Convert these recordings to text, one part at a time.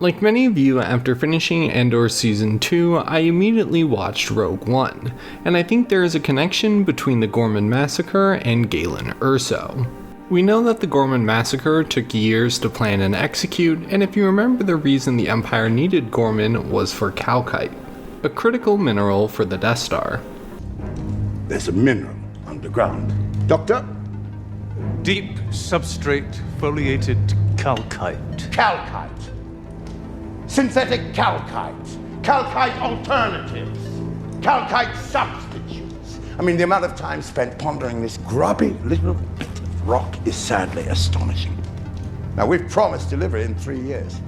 Like many of you, after finishing Andor Season 2, I immediately watched Rogue One, and I think there is a connection between the Ghorman massacre and Galen Erso. We know that the Ghorman massacre took years to plan and execute, and if you remember, the reason the Empire needed Gorman was for kalkite, a critical mineral for the Death Star. There's a mineral underground. Doctor? Deep substrate foliated kalkite. Kalkite. Synthetic kalkite. Kalkite alternatives. Kalkite substitutes. I mean, the amount of time spent pondering this grubby little bit of rock is sadly astonishing. Now, we've promised delivery in 3 years.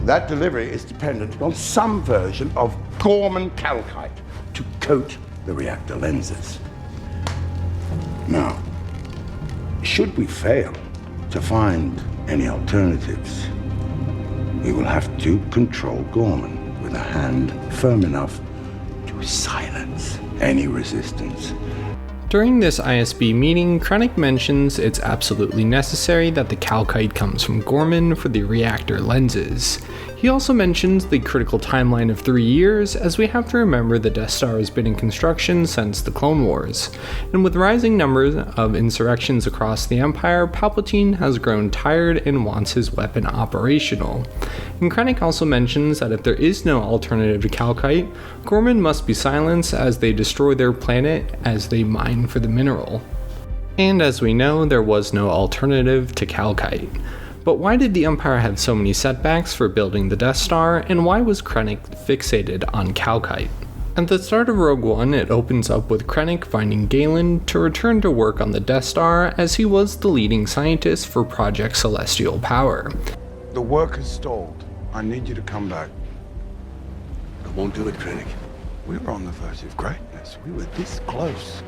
That delivery is dependent on some version of Gorman kalkite to coat the reactor lenses. Now, should we fail to find any alternatives, we will have to control Gorman with a hand firm enough to silence any resistance. During this ISB meeting, Krennic mentions it's absolutely necessary that the kalkite comes from Gorman for the reactor lenses. He also mentions the critical timeline of 3 years, as we have to remember the Death Star has been in construction since the Clone Wars, and with rising numbers of insurrections across the Empire, Palpatine has grown tired and wants his weapon operational. And Krennic also mentions that if there is no alternative to kalkite, Gorman must be silenced as they destroy their planet as they mine for the mineral. And as we know, there was no alternative to kalkite. But why did the Empire have so many setbacks for building the Death Star, and why was Krennic fixated on kalkite? At the start of Rogue One, it opens up with Krennic finding Galen to return to work on the Death Star, as he was the leading scientist for Project Celestial Power. The work has stalled. I need you to come back. I won't do it, Krennic. We were on the verge of greatness. We were this close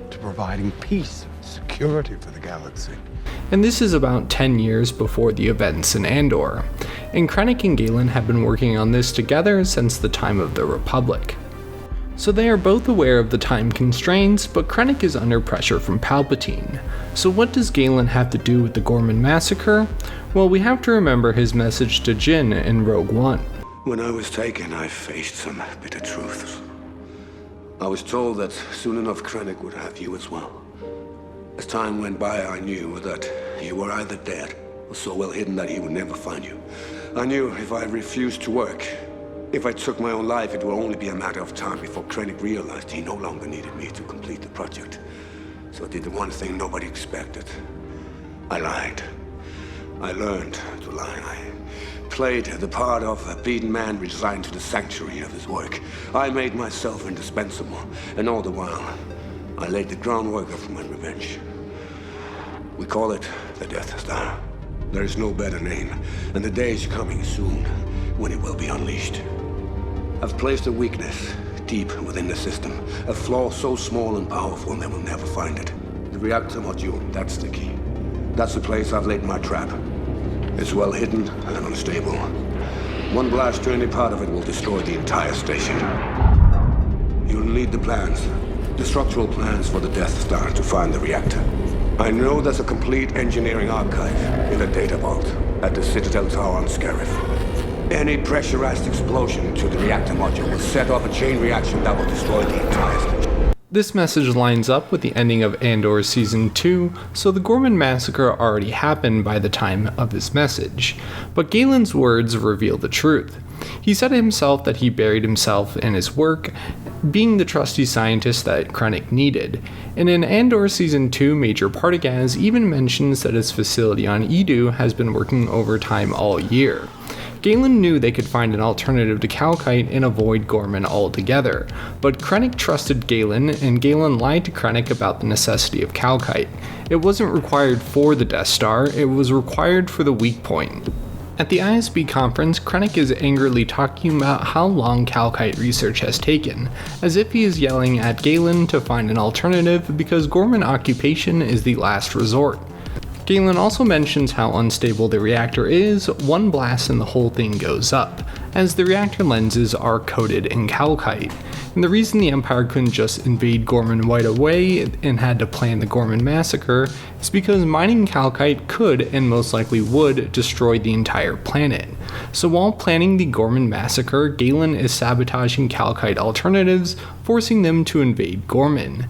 to providing peace and security for the galaxy. And this is about 10 years before the events in Andor, and Krennic and Galen have been working on this together since the time of the Republic. So they are both aware of the time constraints, but Krennic is under pressure from Palpatine. So what does Galen have to do with the Ghorman massacre? Well, we have to remember his message to Jyn in Rogue One. When I was taken, I faced some bitter truths. I was told that soon enough Krennic would have you as well. As time went by, I knew that you were either dead or so well hidden that he would never find you. I knew if I refused to work, if I took my own life, it would only be a matter of time before Krennic realized he no longer needed me to complete the project. So I did the one thing nobody expected. I lied. I learned to lie. I played the part of a beaten man resigned to the sanctuary of his work. I made myself indispensable, and all the while, I laid the groundwork for my revenge. We call it the Death Star. There is no better name, and the day is coming soon when it will be unleashed. I've placed a weakness deep within the system, a flaw so small and powerful they will never find it. The reactor module, that's the key. That's the place I've laid my trap. It's well hidden and unstable. One blast to any part of it will destroy the entire station. You'll need the plans. The structural plans for the Death Star to find the reactor. I know there's a complete engineering archive in the data vault at the Citadel Tower on Scarif. Any pressurized explosion to the reactor module will set off a chain reaction that will destroy the entire station. This message lines up with the ending of Andor Season 2, so the Ghorman massacre already happened by the time of this message. But Galen's words reveal the truth. He said himself that he buried himself in his work, being the trusty scientist that Krennic needed. And in Andor Season 2, Major Partagas even mentions that his facility on Edu has been working overtime all year. Galen knew they could find an alternative to kalkite and avoid Gorman altogether, but Krennic trusted Galen, and Galen lied to Krennic about the necessity of kalkite. It wasn't required for the Death Star, it was required for the weak point. At the ISB conference, Krennic is angrily talking about how long kalkite research has taken, as if he is yelling at Galen to find an alternative because Gorman occupation is the last resort. Galen also mentions how unstable the reactor is. One blast and the whole thing goes up, as the reactor lenses are coated in kalkite. And the reason the Empire couldn't just invade Gorman right away and had to plan the Gorman massacre is because mining kalkite could and most likely would destroy the entire planet. So while planning the Gorman massacre, Galen is sabotaging kalkite alternatives, forcing them to invade Gorman.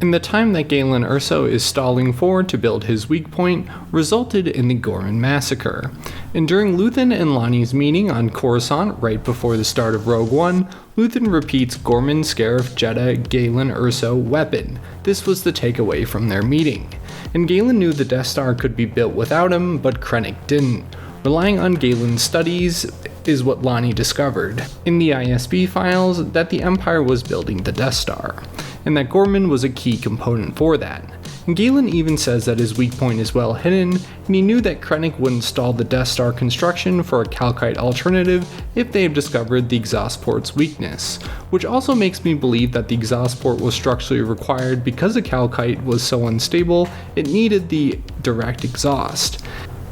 And the time that Galen Erso is stalling for to build his weak point resulted in the Gorman massacre. And during Luthen and Lonnie's meeting on Coruscant right before the start of Rogue One, Luthen repeats Gorman Scarif Jedha Galen Erso weapon. This was the takeaway from their meeting. And Galen knew the Death Star could be built without him, but Krennic didn't. Relying on Galen's studies is what Lonnie discovered in the ISB files that the Empire was building the Death Star, and that Gorman was a key component for that. And Galen even says that his weak point is well hidden, and he knew that Krennic wouldn't stall the Death Star construction for a kalkite alternative if they have discovered the exhaust port's weakness, which also makes me believe that the exhaust port was structurally required because the kalkite was so unstable it needed the direct exhaust.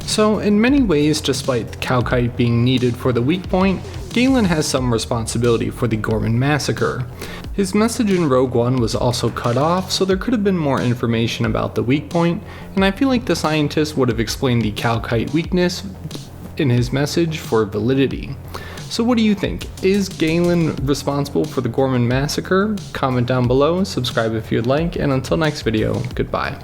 So in many ways, despite the kalkite being needed for the weak point, Galen has some responsibility for the Gorman massacre. His message in Rogue One was also cut off, so there could have been more information about the weak point, and I feel like the scientist would have explained the kalkite weakness in his message for validity. So what do you think? Is Galen responsible for the Gorman massacre? Comment down below, subscribe if you'd like, and until next video, goodbye.